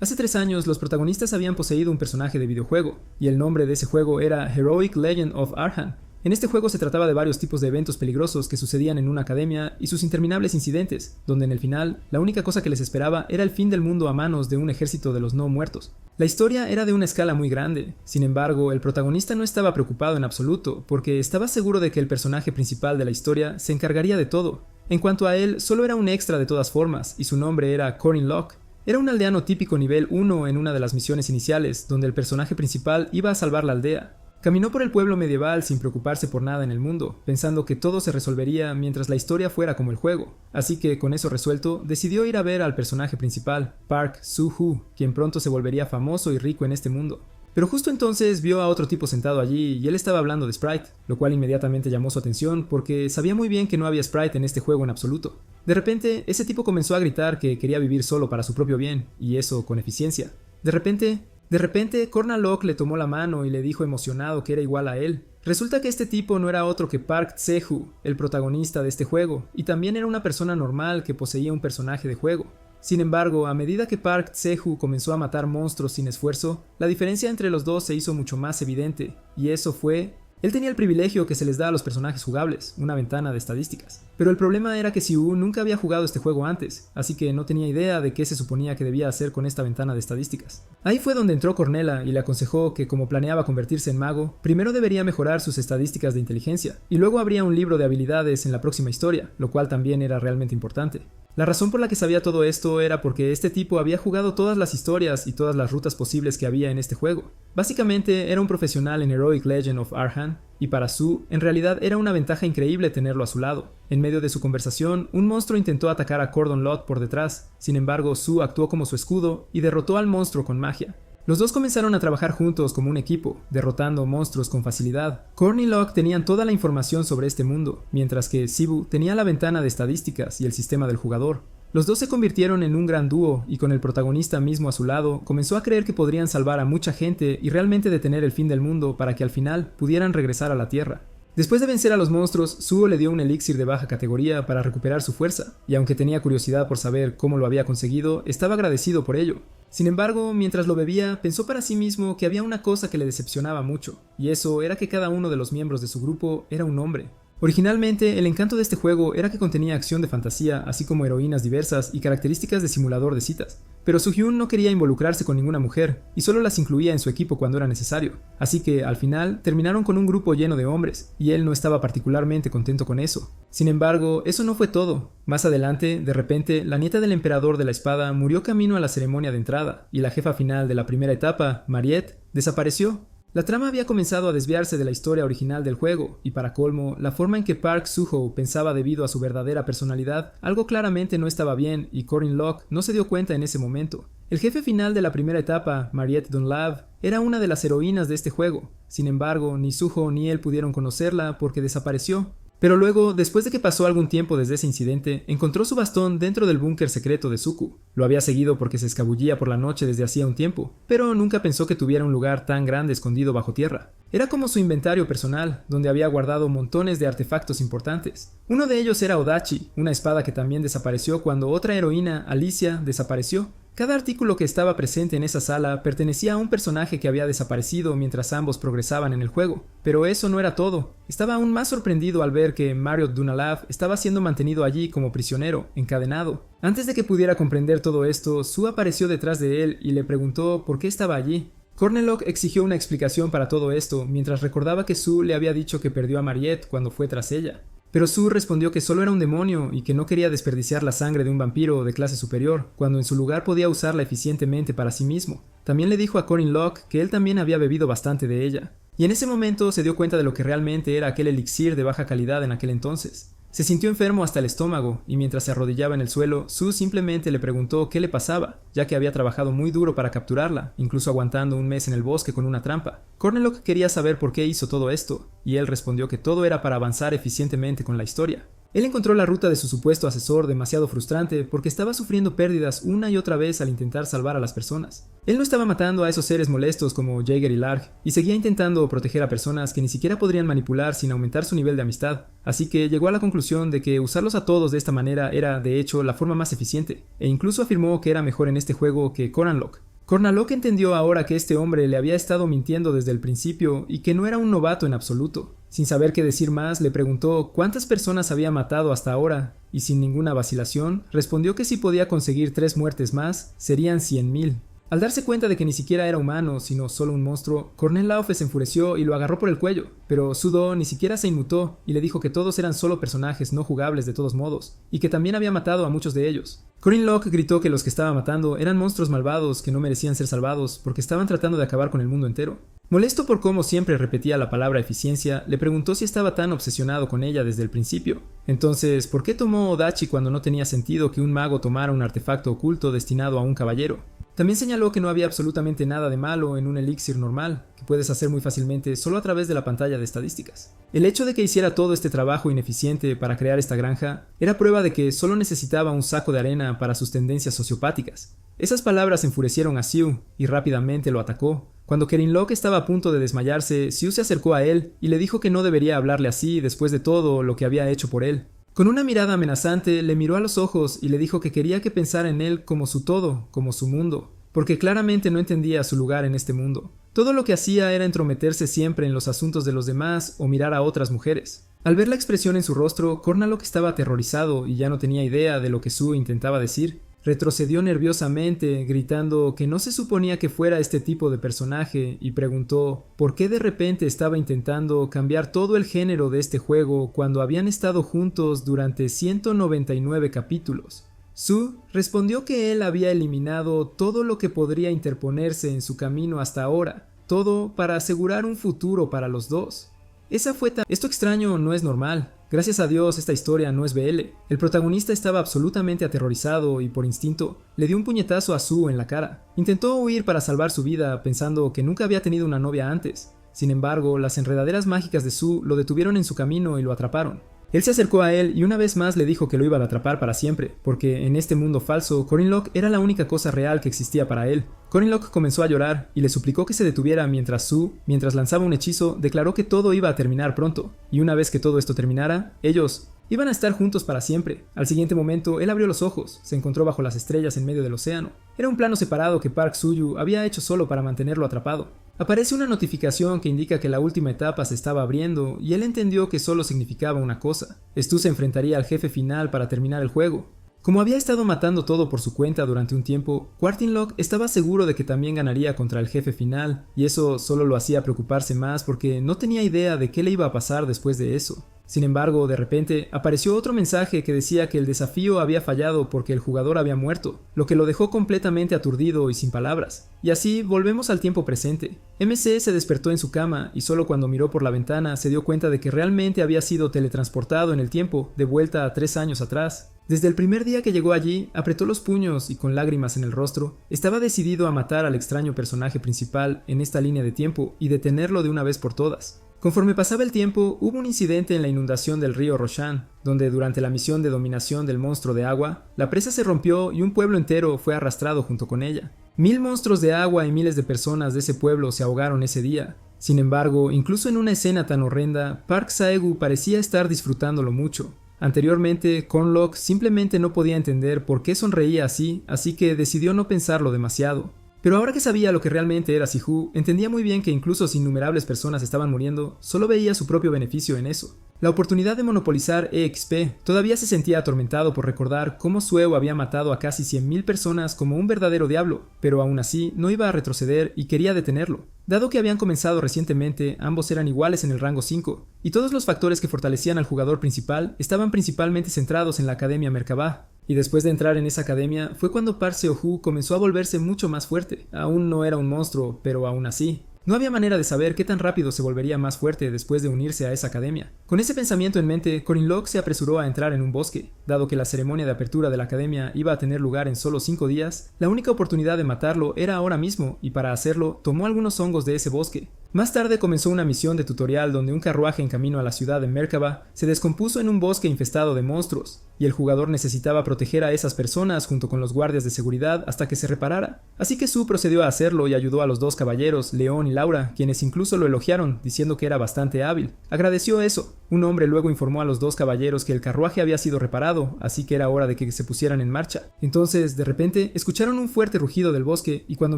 Hace 3 años, los protagonistas habían poseído un personaje de videojuego, y el nombre de ese juego era Heroic Legend of Arhan. En este juego se trataba de varios tipos de eventos peligrosos que sucedían en una academia y sus interminables incidentes, donde en el final, la única cosa que les esperaba era el fin del mundo a manos de un ejército de los no muertos. La historia era de una escala muy grande, sin embargo, el protagonista no estaba preocupado en absoluto, porque estaba seguro de que el personaje principal de la historia se encargaría de todo. En cuanto a él, solo era un extra de todas formas, y su nombre era Corin Locke. Era un aldeano típico nivel 1 en una de las misiones iniciales, donde el personaje principal iba a salvar la aldea. Caminó por el pueblo medieval sin preocuparse por nada en el mundo, pensando que todo se resolvería mientras la historia fuera como el juego. Así que, con eso resuelto, decidió ir a ver al personaje principal, Park Soo-hoo, quien pronto se volvería famoso y rico en este mundo. Pero justo entonces vio a otro tipo sentado allí y él estaba hablando de Sprite, lo cual inmediatamente llamó su atención porque sabía muy bien que no había Sprite en este juego en absoluto. De repente, ese tipo comenzó a gritar que quería vivir solo para su propio bien, y eso con eficiencia. De repente, Corna Locke le tomó la mano y le dijo emocionado que era igual a él. Resulta que este tipo no era otro que Park Tse-hoo, el protagonista de este juego, y también era una persona normal que poseía un personaje de juego. Sin embargo, a medida que Park Tse-hoo comenzó a matar monstruos sin esfuerzo, la diferencia entre los dos se hizo mucho más evidente, y eso fue: él tenía el privilegio que se les da a los personajes jugables, una ventana de estadísticas. Pero el problema era que Siwoo nunca había jugado este juego antes, así que no tenía idea de qué se suponía que debía hacer con esta ventana de estadísticas. Ahí fue donde entró Cornella y le aconsejó que, como planeaba convertirse en mago, primero debería mejorar sus estadísticas de inteligencia, y luego habría un libro de habilidades en la próxima historia, lo cual también era realmente importante. La razón por la que sabía todo esto era porque este tipo había jugado todas las historias y todas las rutas posibles que había en este juego. Básicamente era un profesional en Heroic Legend of Arhan, y para Sue en realidad era una ventaja increíble tenerlo a su lado. En medio de su conversación, un monstruo intentó atacar a Cordon Locke por detrás, sin embargo Sue actuó como su escudo y derrotó al monstruo con magia. Los dos comenzaron a trabajar juntos como un equipo, derrotando monstruos con facilidad. Corn y Locke tenían toda la información sobre este mundo, mientras que Siwoo tenía la ventana de estadísticas y el sistema del jugador. Los dos se convirtieron en un gran dúo y con el protagonista mismo a su lado, comenzó a creer que podrían salvar a mucha gente y realmente detener el fin del mundo para que al final pudieran regresar a la Tierra. Después de vencer a los monstruos, Suho le dio un elixir de baja categoría para recuperar su fuerza, y aunque tenía curiosidad por saber cómo lo había conseguido, estaba agradecido por ello. Sin embargo, mientras lo bebía, pensó para sí mismo que había una cosa que le decepcionaba mucho, y eso era que cada uno de los miembros de su grupo era un hombre. Originalmente, el encanto de este juego era que contenía acción de fantasía, así como heroínas diversas y características de simulador de citas. Pero Soo-hyun no quería involucrarse con ninguna mujer, y solo las incluía en su equipo cuando era necesario. Así que, al final, terminaron con un grupo lleno de hombres, y él no estaba particularmente contento con eso. Sin embargo, eso no fue todo. Más adelante, de repente, la nieta del emperador de la espada murió camino a la ceremonia de entrada, y la jefa final de la primera etapa, Mariette, desapareció. La trama había comenzado a desviarse de la historia original del juego, y para colmo, la forma en que Park Soo-hoo pensaba debido a su verdadera personalidad, algo claramente no estaba bien y Corin Locke no se dio cuenta en ese momento. El jefe final de la primera etapa, Mariette Dunlap, era una de las heroínas de este juego. Sin embargo, ni Soo-hoo ni él pudieron conocerla porque desapareció. Pero luego, después de que pasó algún tiempo desde ese incidente, encontró su bastón dentro del búnker secreto de Suku. Lo había seguido porque se escabullía por la noche desde hacía un tiempo, pero nunca pensó que tuviera un lugar tan grande escondido bajo tierra. Era como su inventario personal, donde había guardado montones de artefactos importantes. Uno de ellos era Odachi, una espada que también desapareció cuando otra heroína, Alicia, desapareció. Cada artículo que estaba presente en esa sala pertenecía a un personaje que había desaparecido mientras ambos progresaban en el juego. Pero eso no era todo. Estaba aún más sorprendido al ver que Marriott Dunlap estaba siendo mantenido allí como prisionero, encadenado. Antes de que pudiera comprender todo esto, Sue apareció detrás de él y le preguntó por qué estaba allí. Corn Locke exigió una explicación para todo esto, mientras recordaba que Sue le había dicho que perdió a Mariette cuando fue tras ella. Pero Sue respondió que solo era un demonio y que no quería desperdiciar la sangre de un vampiro de clase superior, cuando en su lugar podía usarla eficientemente para sí mismo. También le dijo a Corin Locke que él también había bebido bastante de ella. Y en ese momento se dio cuenta de lo que realmente era aquel elixir de baja calidad en aquel entonces. Se sintió enfermo hasta el estómago, y mientras se arrodillaba en el suelo, Sue simplemente le preguntó qué le pasaba, ya que había trabajado muy duro para capturarla, incluso aguantando un mes en el bosque con una trampa. Corn Locke quería saber por qué hizo todo esto, y él respondió que todo era para avanzar eficientemente con la historia. Él encontró la ruta de su supuesto asesor demasiado frustrante porque estaba sufriendo pérdidas una y otra vez al intentar salvar a las personas. Él no estaba matando a esos seres molestos como Jaeger y Larg, y seguía intentando proteger a personas que ni siquiera podrían manipular sin aumentar su nivel de amistad, así que llegó a la conclusión de que usarlos a todos de esta manera era, de hecho, la forma más eficiente, e incluso afirmó que era mejor en este juego que Coran Locke. Cornalock entendió ahora que este hombre le había estado mintiendo desde el principio y que no era un novato en absoluto. Sin saber qué decir más, le preguntó cuántas personas había matado hasta ahora, y sin ninguna vacilación, respondió que si podía conseguir 3 muertes más, serían 100,000. Al darse cuenta de que ni siquiera era humano, sino solo un monstruo, Cornel Laofe se enfureció y lo agarró por el cuello, pero Su-Do ni siquiera se inmutó y le dijo que todos eran solo personajes no jugables de todos modos, y que también había matado a muchos de ellos. Corinlock gritó que los que estaba matando eran monstruos malvados que no merecían ser salvados porque estaban tratando de acabar con el mundo entero. Molesto por cómo siempre repetía la palabra eficiencia, le preguntó si estaba tan obsesionado con ella desde el principio. Entonces, ¿por qué tomó Odachi cuando no tenía sentido que un mago tomara un artefacto oculto destinado a un caballero? También señaló que no había absolutamente nada de malo en un elixir normal, que puedes hacer muy fácilmente solo a través de la pantalla de estadísticas. El hecho de que hiciera todo este trabajo ineficiente para crear esta granja era prueba de que solo necesitaba un saco de arena para sus tendencias sociopáticas. Esas palabras enfurecieron a Xiu y rápidamente lo atacó. Cuando Kerinlock estaba a punto de desmayarse, Xiu se acercó a él y le dijo que no debería hablarle así después de todo lo que había hecho por él. Con una mirada amenazante, le miró a los ojos y le dijo que quería que pensara en él como su todo, como su mundo, porque claramente no entendía su lugar en este mundo. Todo lo que hacía era entrometerse siempre en los asuntos de los demás o mirar a otras mujeres. Al ver la expresión en su rostro, Cornalock estaba aterrorizado y ya no tenía idea de lo que Su intentaba decir. Retrocedió nerviosamente, gritando que no se suponía que fuera este tipo de personaje, y preguntó por qué de repente estaba intentando cambiar todo el género de este juego cuando habían estado juntos durante 199 capítulos. Su respondió que él había eliminado todo lo que podría interponerse en su camino hasta ahora, todo para asegurar un futuro para los dos. Esto extraño no es normal. Gracias a Dios esta historia no es BL. El protagonista estaba absolutamente aterrorizado y por instinto le dio un puñetazo a Su en la cara. Intentó huir para salvar su vida pensando que nunca había tenido una novia antes. Sin embargo, las enredaderas mágicas de Su lo detuvieron en su camino y lo atraparon. Él se acercó a él y una vez más le dijo que lo iba a atrapar para siempre, porque en este mundo falso, Corinlock era la única cosa real que existía para él. Corinlock comenzó a llorar y le suplicó que se detuviera mientras lanzaba un hechizo, declaró que todo iba a terminar pronto, y una vez que todo esto terminara, ellos iban a estar juntos para siempre. Al siguiente momento, él abrió los ojos, se encontró bajo las estrellas en medio del océano. Era un plano separado que Park Soo-Yu había hecho solo para mantenerlo atrapado. Aparece una notificación que indica que la última etapa se estaba abriendo y él entendió que solo significaba una cosa. Stu se enfrentaría al jefe final para terminar el juego. Como había estado matando todo por su cuenta durante un tiempo, Quartinlock estaba seguro de que también ganaría contra el jefe final, y eso solo lo hacía preocuparse más porque no tenía idea de qué le iba a pasar después de eso. Sin embargo, de repente, apareció otro mensaje que decía que el desafío había fallado porque el jugador había muerto, lo que lo dejó completamente aturdido y sin palabras. Y así, volvemos al tiempo presente. MC se despertó en su cama y solo cuando miró por la ventana se dio cuenta de que realmente había sido teletransportado en el tiempo, de vuelta a 3 años atrás. Desde el primer día que llegó allí, apretó los puños y con lágrimas en el rostro, estaba decidido a matar al extraño personaje principal en esta línea de tiempo y detenerlo de una vez por todas. Conforme pasaba el tiempo, hubo un incidente en la inundación del río Roshan, donde durante la misión de dominación del monstruo de agua, la presa se rompió y un pueblo entero fue arrastrado junto con ella. 1000 monstruos de agua y miles de personas de ese pueblo se ahogaron ese día. Sin embargo, incluso en una escena tan horrenda, Park Saegu parecía estar disfrutándolo mucho. Anteriormente, Cornlock simplemente no podía entender por qué sonreía así que decidió no pensarlo demasiado. Pero ahora que sabía lo que realmente era Sihu, entendía muy bien que incluso si innumerables personas estaban muriendo, solo veía su propio beneficio en eso. La oportunidad de monopolizar EXP todavía se sentía atormentado por recordar cómo Sueo había matado a casi 100,000 personas como un verdadero diablo, pero aún así no iba a retroceder y quería detenerlo. Dado que habían comenzado recientemente, ambos eran iguales en el rango 5, y todos los factores que fortalecían al jugador principal estaban principalmente centrados en la Academia Merkabah. Y después de entrar en esa academia fue cuando Park Seo-Hu comenzó a volverse mucho más fuerte. Aún no era un monstruo, pero aún así. No había manera de saber qué tan rápido se volvería más fuerte después de unirse a esa academia. Con ese pensamiento en mente, Corinlock se apresuró a entrar en un bosque. Dado que la ceremonia de apertura de la academia iba a tener lugar en solo 5 días, la única oportunidad de matarlo era ahora mismo, y para hacerlo, tomó algunos hongos de ese bosque. Más tarde comenzó una misión de tutorial donde un carruaje en camino a la ciudad de Merkabah se descompuso en un bosque infestado de monstruos. y el jugador necesitaba proteger a esas personas junto con los guardias de seguridad hasta que se reparara. Así que Sue procedió a hacerlo y ayudó a los dos caballeros, Leon y Laura, quienes incluso lo elogiaron, diciendo que era bastante hábil. Agradeció eso. Un hombre luego informó a los dos caballeros que el carruaje había sido reparado, así que era hora de que se pusieran en marcha. Entonces, de repente, escucharon un fuerte rugido del bosque y cuando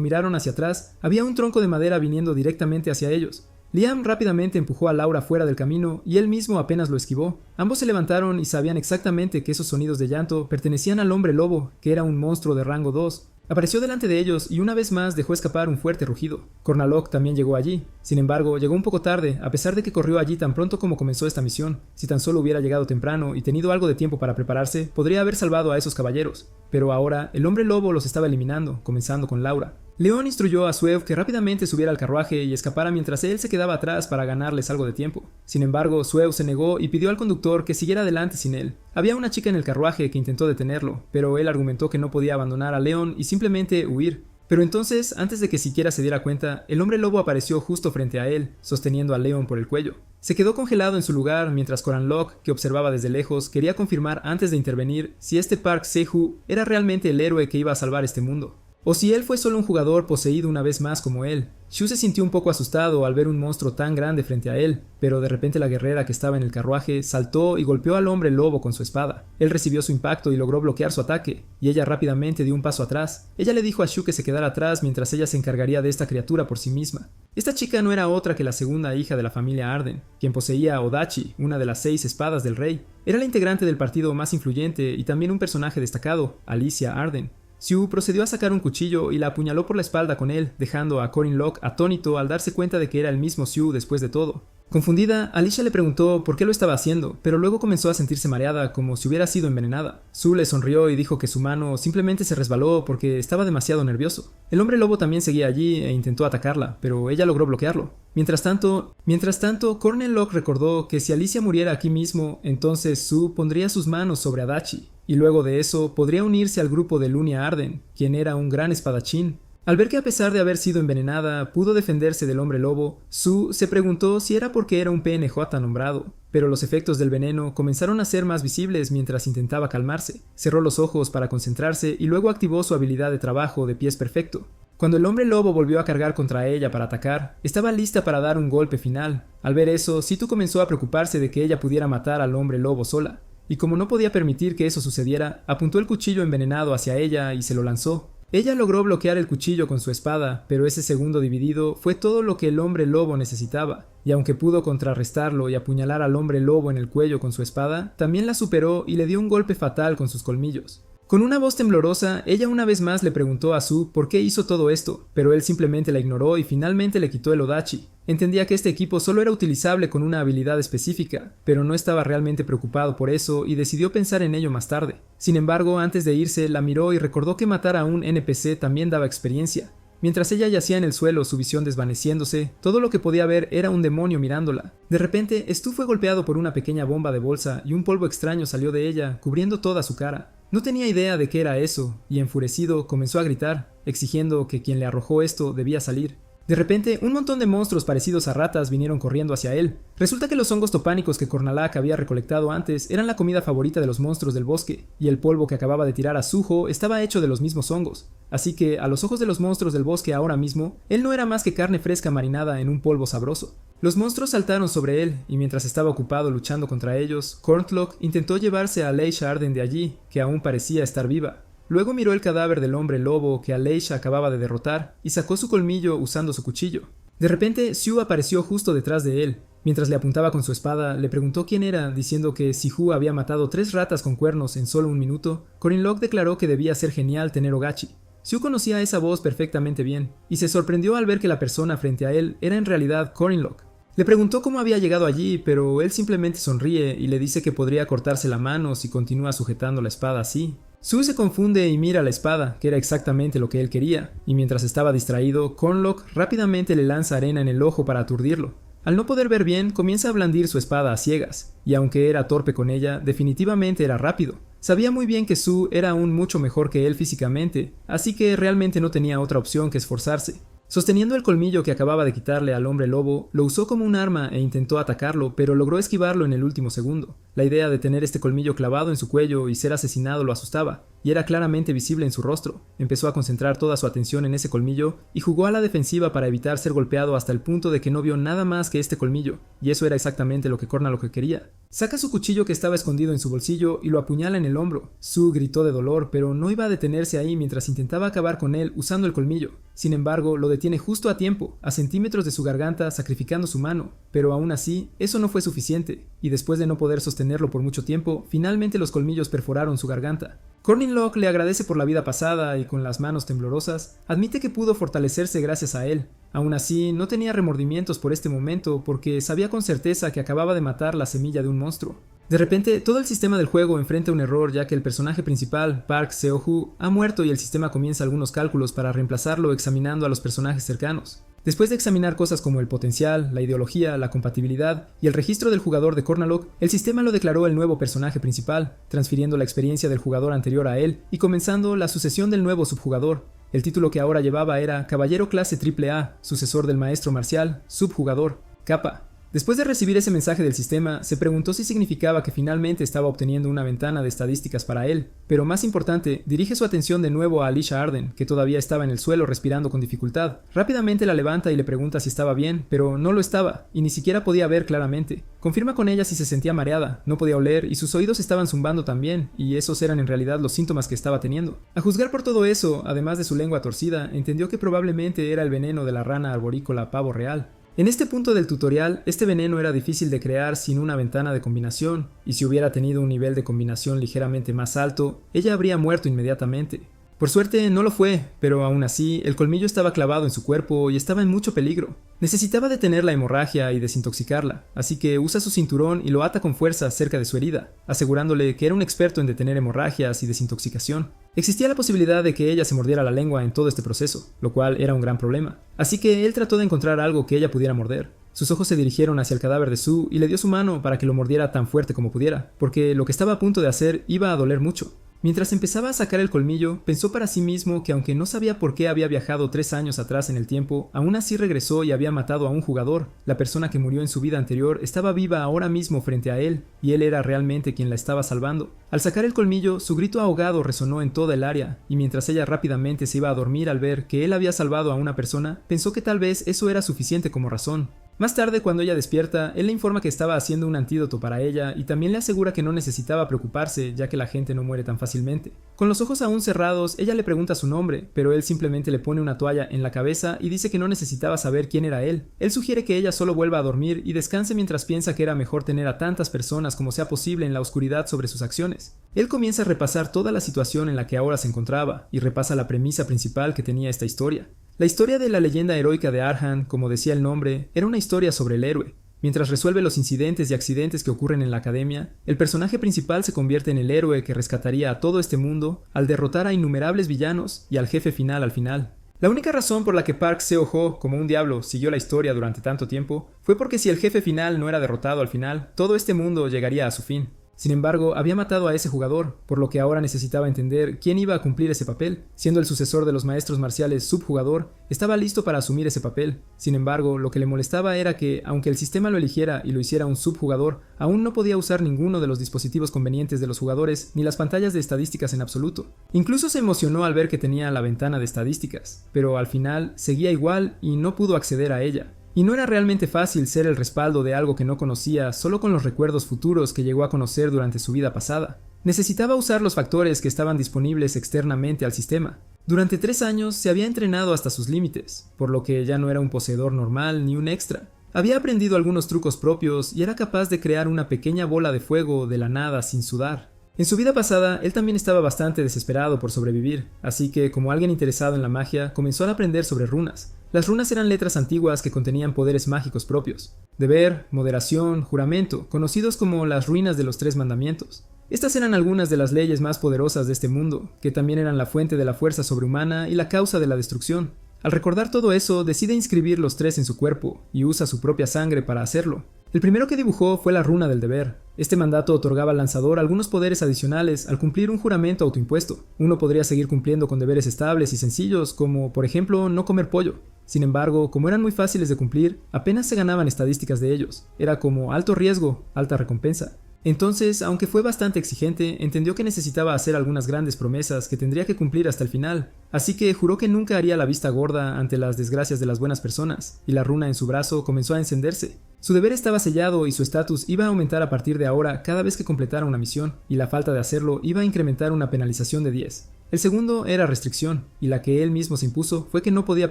miraron hacia atrás, había un tronco de madera viniendo directamente hacia ellos. Liam rápidamente empujó a Laura fuera del camino y él mismo apenas lo esquivó. Ambos se levantaron y sabían exactamente que esos sonidos de llanto pertenecían al hombre lobo, que era un monstruo de rango 2. Apareció delante de ellos y una vez más dejó escapar un fuerte rugido. Cornalock también llegó allí. Sin embargo, llegó un poco tarde, a pesar de que corrió allí tan pronto como comenzó esta misión. Si tan solo hubiera llegado temprano y tenido algo de tiempo para prepararse, podría haber salvado a esos caballeros. Pero ahora, el hombre lobo los estaba eliminando, comenzando con Laura. Leon instruyó a Suev que rápidamente subiera al carruaje y escapara mientras él se quedaba atrás para ganarles algo de tiempo. Sin embargo, Suev se negó y pidió al conductor que siguiera adelante sin él. Había una chica en el carruaje que intentó detenerlo, pero él argumentó que no podía abandonar a Leon y simplemente huir. Pero entonces, antes de que siquiera se diera cuenta, el hombre lobo apareció justo frente a él, sosteniendo a Leon por el cuello. Se quedó congelado en su lugar mientras Cornalock, que observaba desde lejos, quería confirmar antes de intervenir si este Park Se-Hu era realmente el héroe que iba a salvar este mundo. O si él fue solo un jugador poseído una vez más como él. Shu se sintió un poco asustado al ver un monstruo tan grande frente a él, pero de repente la guerrera que estaba en el carruaje saltó y golpeó al hombre lobo con su espada. Él recibió su impacto y logró bloquear su ataque, y ella rápidamente dio un paso atrás. Ella le dijo a Shu que se quedara atrás mientras ella se encargaría de esta criatura por sí misma. Esta chica no era otra que la segunda hija de la familia Arden, quien poseía a Odachi, una de las 6 espadas del rey. Era la integrante del partido más influyente y también un personaje destacado, Alicia Arden. Sue procedió a sacar un cuchillo y la apuñaló por la espalda con él, dejando a Cornalock atónito al darse cuenta de que era el mismo Sue después de todo. Confundida, Alicia le preguntó por qué lo estaba haciendo, pero luego comenzó a sentirse mareada como si hubiera sido envenenada. Sue le sonrió y dijo que su mano simplemente se resbaló porque estaba demasiado nervioso. El hombre lobo también seguía allí e intentó atacarla, pero ella logró bloquearlo. Mientras tanto, Cornalock recordó que si Alicia muriera aquí mismo, entonces Sue pondría sus manos sobre Adachi, y luego de eso podría unirse al grupo de Lunia Arden, quien era un gran espadachín. Al ver que a pesar de haber sido envenenada, pudo defenderse del hombre lobo, Sue se preguntó si era porque era un PNJ nombrado, pero los efectos del veneno comenzaron a ser más visibles mientras intentaba calmarse. Cerró los ojos para concentrarse y luego activó su habilidad de trabajo de pies perfecto. Cuando el hombre lobo volvió a cargar contra ella para atacar, estaba lista para dar un golpe final. Al ver eso, Situ comenzó a preocuparse de que ella pudiera matar al hombre lobo sola, y como no podía permitir que eso sucediera, apuntó el cuchillo envenenado hacia ella y se lo lanzó. Ella logró bloquear el cuchillo con su espada, pero ese segundo dividido fue todo lo que el hombre lobo necesitaba, y aunque pudo contrarrestarlo y apuñalar al hombre lobo en el cuello con su espada, también la superó y le dio un golpe fatal con sus colmillos. Con una voz temblorosa, ella una vez más le preguntó a Sue por qué hizo todo esto, pero él simplemente la ignoró y finalmente le quitó el Odachi. Entendía que este equipo solo era utilizable con una habilidad específica, pero no estaba realmente preocupado por eso y decidió pensar en ello más tarde. Sin embargo, antes de irse, la miró y recordó que matar a un NPC también daba experiencia. Mientras ella yacía en el suelo, su visión desvaneciéndose, todo lo que podía ver era un demonio mirándola. De repente, Stu fue golpeado por una pequeña bomba de bolsa y un polvo extraño salió de ella, cubriendo toda su cara. No tenía idea de qué era eso, y enfurecido comenzó a gritar, exigiendo que quien le arrojó esto debía salir. De repente, un montón de monstruos parecidos a ratas vinieron corriendo hacia él. Resulta que los hongos topánicos que Cornalock había recolectado antes eran la comida favorita de los monstruos del bosque, y el polvo que acababa de tirar a Suho estaba hecho de los mismos hongos. Así que, a los ojos de los monstruos del bosque ahora mismo, él no era más que carne fresca marinada en un polvo sabroso. Los monstruos saltaron sobre él, y mientras estaba ocupado luchando contra ellos, Cornalock intentó llevarse a Alicia Arden de allí, que aún parecía estar viva. Luego miró el cadáver del hombre lobo que Alicia acababa de derrotar y sacó su colmillo usando su cuchillo. De repente, Sue apareció justo detrás de él. Mientras le apuntaba con su espada, le preguntó quién era, diciendo que si Hu había matado 3 ratas con cuernos en solo un minuto, Cornalock declaró que debía ser genial tener Odachi. Sue conocía esa voz perfectamente bien, y se sorprendió al ver que la persona frente a él era en realidad Cornalock. Le preguntó cómo había llegado allí, pero él simplemente sonríe y le dice que podría cortarse la mano si continúa sujetando la espada así. Sue se confunde y mira la espada, que era exactamente lo que él quería, y mientras estaba distraído, Cornalock rápidamente le lanza arena en el ojo para aturdirlo. Al no poder ver bien, comienza a blandir su espada a ciegas, y aunque era torpe con ella, definitivamente era rápido. Sabía muy bien que Sue era aún mucho mejor que él físicamente, así que realmente no tenía otra opción que esforzarse. Sosteniendo el colmillo que acababa de quitarle al hombre lobo, lo usó como un arma e intentó atacarlo, pero logró esquivarlo en el último segundo. La idea de tener este colmillo clavado en su cuello y ser asesinado lo asustaba, y era claramente visible en su rostro. Empezó a concentrar toda su atención en ese colmillo y jugó a la defensiva para evitar ser golpeado hasta el punto de que no vio nada más que este colmillo, y eso era exactamente lo que Cornalock quería. Saca su cuchillo que estaba escondido en su bolsillo y lo apuñala en el hombro. Sue gritó de dolor, pero no iba a detenerse ahí mientras intentaba acabar con él usando el colmillo. Sin embargo, lo detiene justo a tiempo, a centímetros de su garganta, sacrificando su mano. Pero aún así, eso no fue suficiente, y después de no poder sostenerlo por mucho tiempo, finalmente los colmillos perforaron su garganta. Cornalock le agradece por la vida pasada y con las manos temblorosas, admite que pudo fortalecerse gracias a él. Aún así, no tenía remordimientos por este momento porque sabía con certeza que acababa de matar la semilla de un monstruo. De repente, todo el sistema del juego enfrenta un error ya que el personaje principal, Park Seo-hoo, ha muerto y el sistema comienza algunos cálculos para reemplazarlo examinando a los personajes cercanos. Después de examinar cosas como el potencial, la ideología, la compatibilidad y el registro del jugador de Cornalock, el sistema lo declaró el nuevo personaje principal, transfiriendo la experiencia del jugador anterior a él y comenzando la sucesión del nuevo subjugador. El título que ahora llevaba era Caballero Clase AAA, sucesor del maestro marcial, subjugador, Kappa. Después de recibir ese mensaje del sistema, se preguntó si significaba que finalmente estaba obteniendo una ventana de estadísticas para él, pero más importante, dirige su atención de nuevo a Alicia Arden, que todavía estaba en el suelo respirando con dificultad. Rápidamente la levanta y le pregunta si estaba bien, pero no lo estaba, y ni siquiera podía ver claramente. Confirma con ella si se sentía mareada, no podía oler y sus oídos estaban zumbando también, y esos eran en realidad los síntomas que estaba teniendo. A juzgar por todo eso, además de su lengua torcida, entendió que probablemente era el veneno de la rana arborícola pavo real. En este punto del tutorial, este veneno era difícil de crear sin una ventana de combinación, y si hubiera tenido un nivel de combinación ligeramente más alto, ella habría muerto inmediatamente. Por suerte no lo fue, pero aún así, el colmillo estaba clavado en su cuerpo y estaba en mucho peligro. Necesitaba detener la hemorragia y desintoxicarla, así que usa su cinturón y lo ata con fuerza cerca de su herida, asegurándole que era un experto en detener hemorragias y desintoxicación. Existía la posibilidad de que ella se mordiera la lengua en todo este proceso, lo cual era un gran problema, así que él trató de encontrar algo que ella pudiera morder. Sus ojos se dirigieron hacia el cadáver de Sue y le dio su mano para que lo mordiera tan fuerte como pudiera, porque lo que estaba a punto de hacer iba a doler mucho. Mientras empezaba a sacar el colmillo, pensó para sí mismo que aunque no sabía por qué había viajado 3 años atrás en el tiempo, aún así regresó y había matado a un jugador. La persona que murió en su vida anterior estaba viva ahora mismo frente a él, y él era realmente quien la estaba salvando. Al sacar el colmillo, su grito ahogado resonó en toda el área, y mientras ella rápidamente se iba a dormir al ver que él había salvado a una persona, pensó que tal vez eso era suficiente como razón. Más tarde, cuando ella despierta, él le informa que estaba haciendo un antídoto para ella y también le asegura que no necesitaba preocuparse, ya que la gente no muere tan fácilmente. Con los ojos aún cerrados, ella le pregunta su nombre, pero él simplemente le pone una toalla en la cabeza y dice que no necesitaba saber quién era él. Él sugiere que ella solo vuelva a dormir y descanse mientras piensa que era mejor tener a tantas personas como sea posible en la oscuridad sobre sus acciones. Él comienza a repasar toda la situación en la que ahora se encontraba y repasa la premisa principal que tenía esta historia. La historia de la leyenda heroica de Arhan, como decía el nombre, era una historia sobre el héroe. Mientras resuelve los incidentes y accidentes que ocurren en la academia, el personaje principal se convierte en el héroe que rescataría a todo este mundo al derrotar a innumerables villanos y al jefe final al final. La única razón por la que Park Seo-hoo, como un diablo, siguió la historia durante tanto tiempo fue porque si el jefe final no era derrotado al final, todo este mundo llegaría a su fin. Sin embargo, había matado a ese jugador, por lo que ahora necesitaba entender quién iba a cumplir ese papel. Siendo el sucesor de los maestros marciales subjugador, estaba listo para asumir ese papel. Sin embargo, lo que le molestaba era que, aunque el sistema lo eligiera y lo hiciera un subjugador, aún no podía usar ninguno de los dispositivos convenientes de los jugadores ni las pantallas de estadísticas en absoluto. Incluso se emocionó al ver que tenía la ventana de estadísticas, pero al final seguía igual y no pudo acceder a ella. Y no era realmente fácil ser el respaldo de algo que no conocía solo con los recuerdos futuros que llegó a conocer durante su vida pasada. Necesitaba usar los factores que estaban disponibles externamente al sistema. Durante 3 años se había entrenado hasta sus límites, por lo que ya no era un poseedor normal ni un extra. Había aprendido algunos trucos propios y era capaz de crear una pequeña bola de fuego de la nada sin sudar. En su vida pasada, él también estaba bastante desesperado por sobrevivir, así que como alguien interesado en la magia, comenzó a aprender sobre runas. Las runas eran letras antiguas que contenían poderes mágicos propios. Deber, moderación, juramento, conocidos como las ruinas de los 3 mandamientos. Estas eran algunas de las leyes más poderosas de este mundo, que también eran la fuente de la fuerza sobrehumana y la causa de la destrucción. Al recordar todo eso, decide inscribir los 3 en su cuerpo, y usa su propia sangre para hacerlo. El primero que dibujó fue la runa del deber. Este mandato otorgaba al lanzador algunos poderes adicionales al cumplir un juramento autoimpuesto. Uno podría seguir cumpliendo con deberes estables y sencillos, como por ejemplo no comer pollo. Sin embargo, como eran muy fáciles de cumplir, apenas se ganaban estadísticas de ellos. Era como alto riesgo, alta recompensa. Entonces, aunque fue bastante exigente, entendió que necesitaba hacer algunas grandes promesas que tendría que cumplir hasta el final, así que juró que nunca haría la vista gorda ante las desgracias de las buenas personas, y la runa en su brazo comenzó a encenderse. Su deber estaba sellado y su estatus iba a aumentar a partir de ahora cada vez que completara una misión, y la falta de hacerlo iba a incrementar una penalización de 10. El segundo era restricción, y la que él mismo se impuso fue que no podía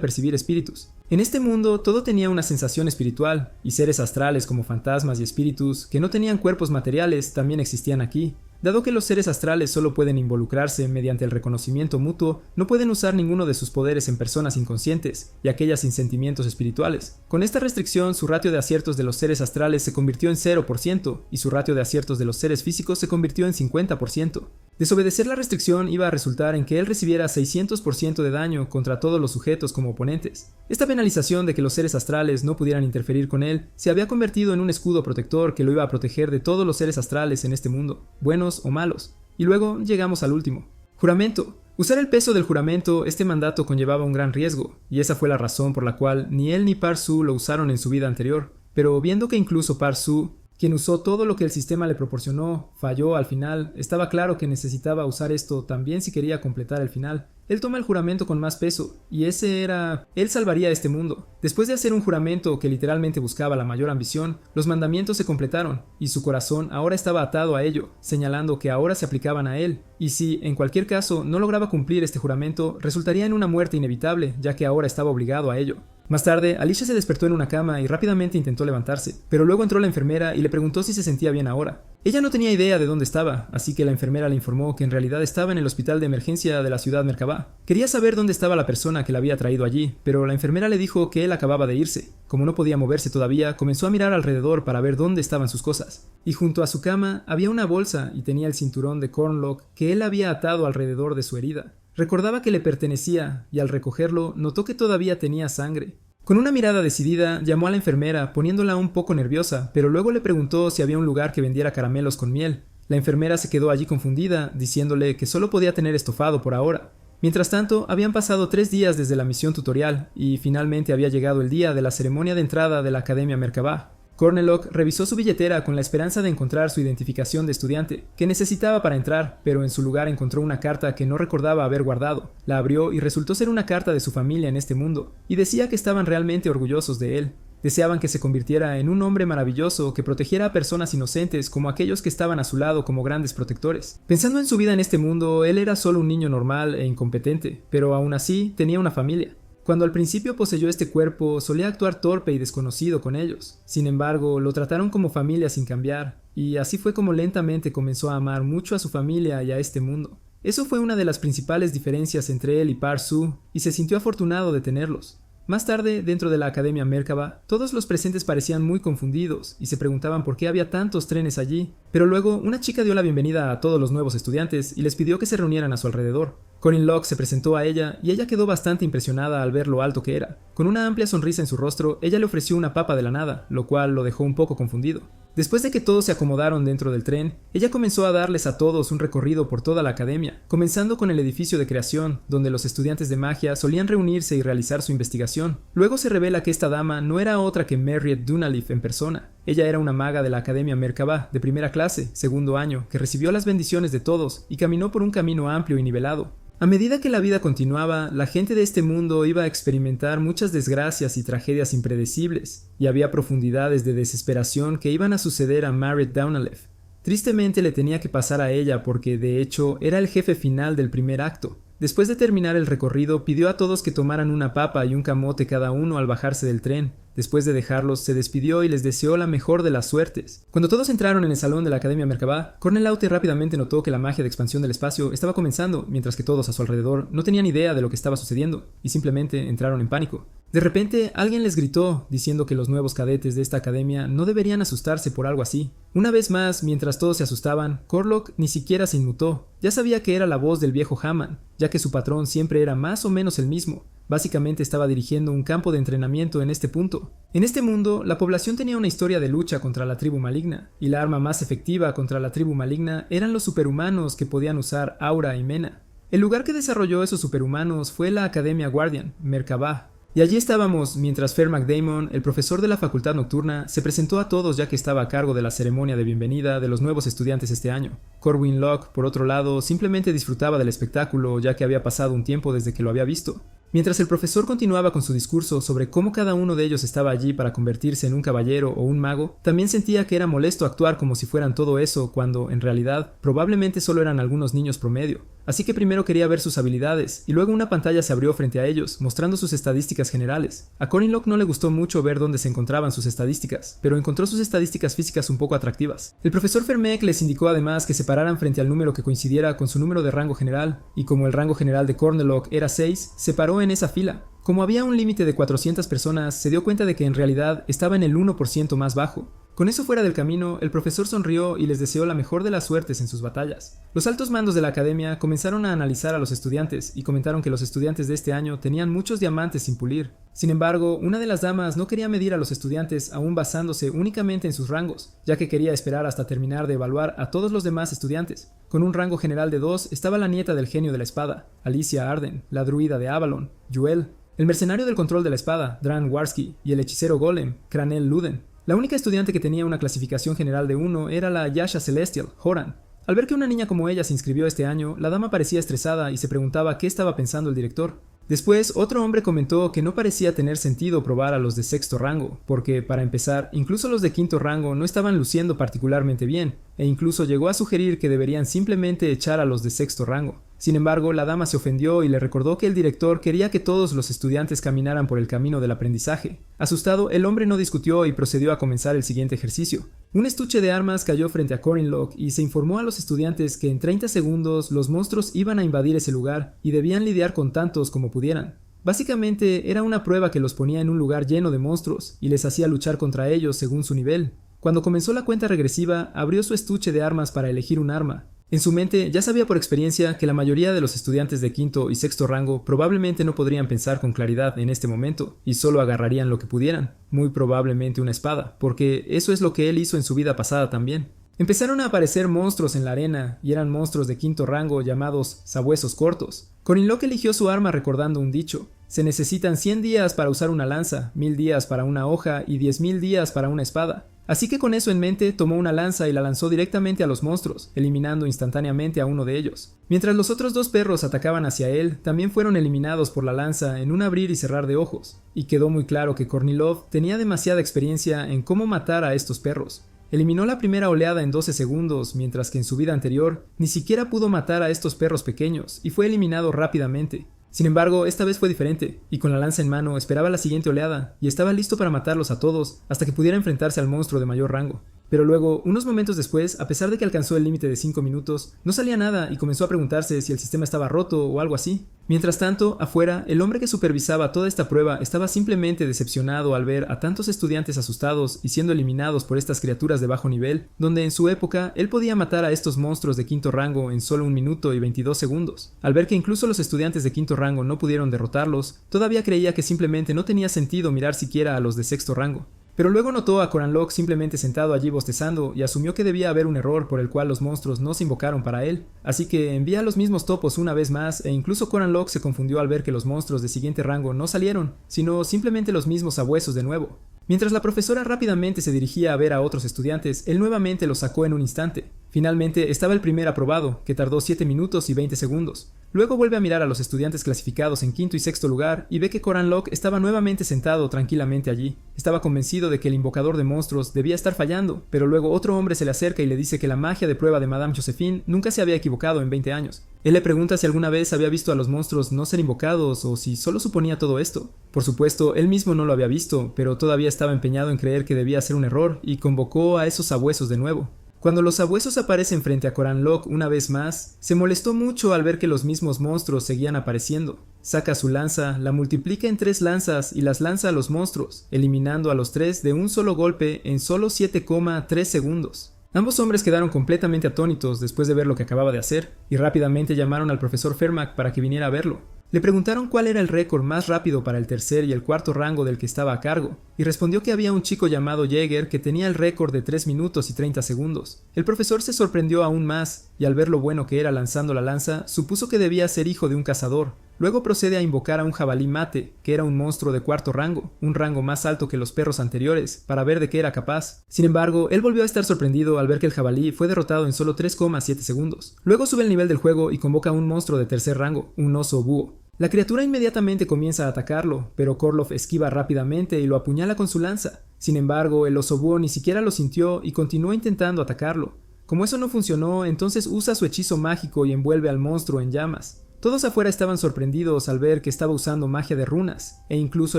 percibir espíritus. En este mundo todo tenía una sensación espiritual, y seres astrales como fantasmas y espíritus que no tenían cuerpos materiales también existían aquí. Dado que los seres astrales solo pueden involucrarse mediante el reconocimiento mutuo, no pueden usar ninguno de sus poderes en personas inconscientes y aquellas sin sentimientos espirituales. Con esta restricción, su ratio de aciertos de los seres astrales se convirtió en 0% y su ratio de aciertos de los seres físicos se convirtió en 50%. Desobedecer la restricción iba a resultar en que él recibiera 600% de daño contra todos los sujetos como oponentes. Esta penalización de que los seres astrales no pudieran interferir con él se había convertido en un escudo protector que lo iba a proteger de todos los seres astrales en este mundo, buenos o malos. Y luego llegamos al último. Juramento. Usar el peso del juramento, este mandato conllevaba un gran riesgo, y esa fue la razón por la cual ni él ni Parsu lo usaron en su vida anterior. Pero viendo que incluso Parsu, quien usó todo lo que el sistema le proporcionó, falló al final, estaba claro que necesitaba usar esto también si quería completar el final. Él toma el juramento con más peso, y ese era... Él salvaría este mundo. Después de hacer un juramento que literalmente buscaba la mayor ambición, los mandamientos se completaron, y su corazón ahora estaba atado a ello, señalando que ahora se aplicaban a él, y si, en cualquier caso, no lograba cumplir este juramento, resultaría en una muerte inevitable, ya que ahora estaba obligado a ello. Más tarde, Alicia se despertó en una cama y rápidamente intentó levantarse, pero luego entró la enfermera y le preguntó si se sentía bien ahora. Ella no tenía idea de dónde estaba, así que la enfermera le informó que en realidad estaba en el hospital de emergencia de la ciudad Merkabah. Quería saber dónde estaba la persona que la había traído allí, pero la enfermera le dijo que él acababa de irse. Como no podía moverse todavía, comenzó a mirar alrededor para ver dónde estaban sus cosas. Y junto a su cama había una bolsa y tenía el cinturón de Cornlock que él había atado alrededor de su herida. Recordaba que le pertenecía, y al recogerlo notó que todavía tenía sangre. Con una mirada decidida, llamó a la enfermera, poniéndola un poco nerviosa, pero luego le preguntó si había un lugar que vendiera caramelos con miel. La enfermera se quedó allí confundida, diciéndole que solo podía tener estofado por ahora. Mientras tanto, habían pasado 3 días desde la misión tutorial, y finalmente había llegado el día de la ceremonia de entrada de la Academia Merkabah. Cornelock revisó su billetera con la esperanza de encontrar su identificación de estudiante, que necesitaba para entrar, pero en su lugar encontró una carta que no recordaba haber guardado. La abrió y resultó ser una carta de su familia en este mundo, y decía que estaban realmente orgullosos de él. Deseaban que se convirtiera en un hombre maravilloso que protegiera a personas inocentes como aquellos que estaban a su lado como grandes protectores. Pensando en su vida en este mundo, él era solo un niño normal e incompetente, pero aún así tenía una familia. Cuando al principio poseyó este cuerpo, solía actuar torpe y desconocido con ellos. Sin embargo, lo trataron como familia sin cambiar, y así fue como lentamente comenzó a amar mucho a su familia y a este mundo. Eso fue una de las principales diferencias entre él y Parsu, y se sintió afortunado de tenerlos. Más tarde, dentro de la Academia Merkabah, todos los presentes parecían muy confundidos y se preguntaban por qué había tantos trenes allí. Pero luego, una chica dio la bienvenida a todos los nuevos estudiantes y les pidió que se reunieran a su alrededor. Cornlock se presentó a ella y ella quedó bastante impresionada al ver lo alto que era. Con una amplia sonrisa en su rostro, ella le ofreció una papa de la nada, lo cual lo dejó un poco confundido. Después de que todos se acomodaron dentro del tren, ella comenzó a darles a todos un recorrido por toda la academia, comenzando con el edificio de creación, donde los estudiantes de magia solían reunirse y realizar su investigación. Luego se revela que esta dama no era otra que Merritt Dunalif en persona. Ella era una maga de la Academia Merkabah, de primera clase, segundo año, que recibió las bendiciones de todos y caminó por un camino amplio y nivelado. A medida que la vida continuaba, la gente de este mundo iba a experimentar muchas desgracias y tragedias impredecibles, y había profundidades de desesperación que iban a suceder a Merritt Dunalif. Tristemente le tenía que pasar a ella porque, de hecho, era el jefe final del primer acto. Después de terminar el recorrido, pidió a todos que tomaran una papa y un camote cada uno al bajarse del tren. Después de dejarlos, se despidió y les deseó la mejor de las suertes. Cuando todos entraron en el salón de la Academia Merkabah, Cornelaute rápidamente notó que la magia de expansión del espacio estaba comenzando, mientras que todos a su alrededor no tenían idea de lo que estaba sucediendo, y simplemente entraron en pánico. De repente, alguien les gritó, diciendo que los nuevos cadetes de esta academia no deberían asustarse por algo así. Una vez más, mientras todos se asustaban, Cornlock ni siquiera se inmutó. Ya sabía que era la voz del viejo Hammond, ya que su patrón siempre era más o menos el mismo. Básicamente estaba dirigiendo un campo de entrenamiento en este punto. En este mundo, la población tenía una historia de lucha contra la tribu maligna, y la arma más efectiva contra la tribu maligna eran los superhumanos que podían usar aura y mena. El lugar que desarrolló esos superhumanos fue la Academia Guardian, Merkabah, Y allí estábamos mientras Fairmac Damon, el profesor de la facultad nocturna, se presentó a todos ya que estaba a cargo de la ceremonia de bienvenida de los nuevos estudiantes este año. Corwin Locke, por otro lado, simplemente disfrutaba del espectáculo ya que había pasado un tiempo desde que lo había visto. Mientras el profesor continuaba con su discurso sobre cómo cada uno de ellos estaba allí para convertirse en un caballero o un mago, también sentía que era molesto actuar como si fueran todo eso cuando, en realidad, probablemente solo eran algunos niños promedio. Así que primero quería ver sus habilidades, y luego una pantalla se abrió frente a ellos, mostrando sus estadísticas generales. A Corin Locke no le gustó mucho ver dónde se encontraban sus estadísticas, pero encontró sus estadísticas físicas un poco atractivas. El profesor Fermec les indicó además que se pararan frente al número que coincidiera con su número de rango general, y como el rango general de Cornelock era 6, se paró en esa fila. Como había un límite de 400 personas, se dio cuenta de que en realidad estaba en el 1% más bajo. Con eso fuera del camino, el profesor sonrió y les deseó la mejor de las suertes en sus batallas. Los altos mandos de la academia comenzaron a analizar a los estudiantes y comentaron que los estudiantes de este año tenían muchos diamantes sin pulir. Sin embargo, una de las damas no quería medir a los estudiantes aún basándose únicamente en sus rangos, ya que quería esperar hasta terminar de evaluar a todos los demás estudiantes. Con un rango general de 2 estaba la nieta del genio de la espada, Alicia Arden, la druida de Avalon, Yuel, el mercenario del control de la espada, Dran Warsky, y el hechicero golem, Cranel Luden. La única estudiante que tenía una clasificación general de 1 era la Yasha Celestial, Horan. Al ver que una niña como ella se inscribió este año, la dama parecía estresada y se preguntaba qué estaba pensando el director. Después, otro hombre comentó que no parecía tener sentido probar a los de sexto rango, porque, para empezar, incluso los de quinto rango no estaban luciendo particularmente bien, e incluso llegó a sugerir que deberían simplemente echar a los de sexto rango. Sin embargo, la dama se ofendió y le recordó que el director quería que todos los estudiantes caminaran por el camino del aprendizaje. Asustado, el hombre no discutió y procedió a comenzar el siguiente ejercicio. Un estuche de armas cayó frente a Corin Locke y se informó a los estudiantes que en 30 segundos los monstruos iban a invadir ese lugar y debían lidiar con tantos como pudieran. Básicamente era una prueba que los ponía en un lugar lleno de monstruos y les hacía luchar contra ellos según su nivel. Cuando comenzó la cuenta regresiva, abrió su estuche de armas para elegir un arma. En su mente ya sabía por experiencia que la mayoría de los estudiantes de quinto y sexto rango probablemente no podrían pensar con claridad en este momento y solo agarrarían lo que pudieran, muy probablemente una espada, porque eso es lo que él hizo en su vida pasada también. Empezaron a aparecer monstruos en la arena, y eran monstruos de quinto rango llamados sabuesos cortos. Corin Locke eligió su arma recordando un dicho: se necesitan 100 días para usar una lanza, 1000 días para una hoja y 10.000 días para una espada. Así que con eso en mente tomó una lanza y la lanzó directamente a los monstruos, eliminando instantáneamente a uno de ellos. Mientras los otros dos perros atacaban hacia él, también fueron eliminados por la lanza en un abrir y cerrar de ojos, y quedó muy claro que Kornilov tenía demasiada experiencia en cómo matar a estos perros. Eliminó la primera oleada en 12 segundos, mientras que en su vida anterior ni siquiera pudo matar a estos perros pequeños y fue eliminado rápidamente. Sin embargo, esta vez fue diferente, y con la lanza en mano esperaba la siguiente oleada, y estaba listo para matarlos a todos hasta que pudiera enfrentarse al monstruo de mayor rango. Pero luego, unos momentos después, a pesar de que alcanzó el límite de 5 minutos, no salía nada y comenzó a preguntarse si el sistema estaba roto o algo así. Mientras tanto, afuera, el hombre que supervisaba toda esta prueba estaba simplemente decepcionado al ver a tantos estudiantes asustados y siendo eliminados por estas criaturas de bajo nivel, donde en su época él podía matar a estos monstruos de quinto rango en solo 1 minuto y 22 segundos. Al ver que incluso los estudiantes de quinto rango no pudieron derrotarlos, todavía creía que simplemente no tenía sentido mirar siquiera a los de sexto rango. Pero luego notó a Coran Locke simplemente sentado allí bostezando y asumió que debía haber un error por el cual los monstruos no se invocaron para él. Así que envía los mismos topos una vez más e incluso Coran Locke se confundió al ver que los monstruos de siguiente rango no salieron, sino simplemente los mismos sabuesos de nuevo. Mientras la profesora rápidamente se dirigía a ver a otros estudiantes, él nuevamente los sacó en un instante. Finalmente estaba el primer aprobado, que tardó 7 minutos y 20 segundos. Luego vuelve a mirar a los estudiantes clasificados en quinto y sexto lugar y ve que Coran Locke estaba nuevamente sentado tranquilamente allí. Estaba convencido de que el invocador de monstruos debía estar fallando, pero luego otro hombre se le acerca y le dice que la magia de prueba de Madame Josephine nunca se había equivocado en 20 años. Él le pregunta si alguna vez había visto a los monstruos no ser invocados o si solo suponía todo esto. Por supuesto, él mismo no lo había visto, pero todavía estaba empeñado en creer que debía ser un error y convocó a esos sabuesos de nuevo. Cuando los sabuesos aparecen frente a Coran Locke una vez más, se molestó mucho al ver que los mismos monstruos seguían apareciendo. Saca su lanza, la multiplica en 3 lanzas y las lanza a los monstruos, eliminando a los 3 de un solo golpe en solo 7,3 segundos. Ambos hombres quedaron completamente atónitos después de ver lo que acababa de hacer, y rápidamente llamaron al profesor Fermac para que viniera a verlo. Le preguntaron cuál era el récord más rápido para el tercer y el cuarto rango del que estaba a cargo, y respondió que había un chico llamado Jaeger que tenía el récord de 3 minutos y 30 segundos. El profesor se sorprendió aún más, y al ver lo bueno que era lanzando la lanza, supuso que debía ser hijo de un cazador. Luego procede a invocar a un jabalí mate, que era un monstruo de 4º rango, un rango más alto que los perros anteriores, para ver de qué era capaz. Sin embargo, él volvió a estar sorprendido al ver que el jabalí fue derrotado en solo 3,7 segundos. Luego sube el nivel del juego y convoca a un monstruo de 3er rango, un oso búho. La criatura inmediatamente comienza a atacarlo, pero Korlov esquiva rápidamente y lo apuñala con su lanza. Sin embargo, el oso búho ni siquiera lo sintió y continuó intentando atacarlo. Como eso no funcionó, entonces usa su hechizo mágico y envuelve al monstruo en llamas. Todos afuera estaban sorprendidos al ver que estaba usando magia de runas, e incluso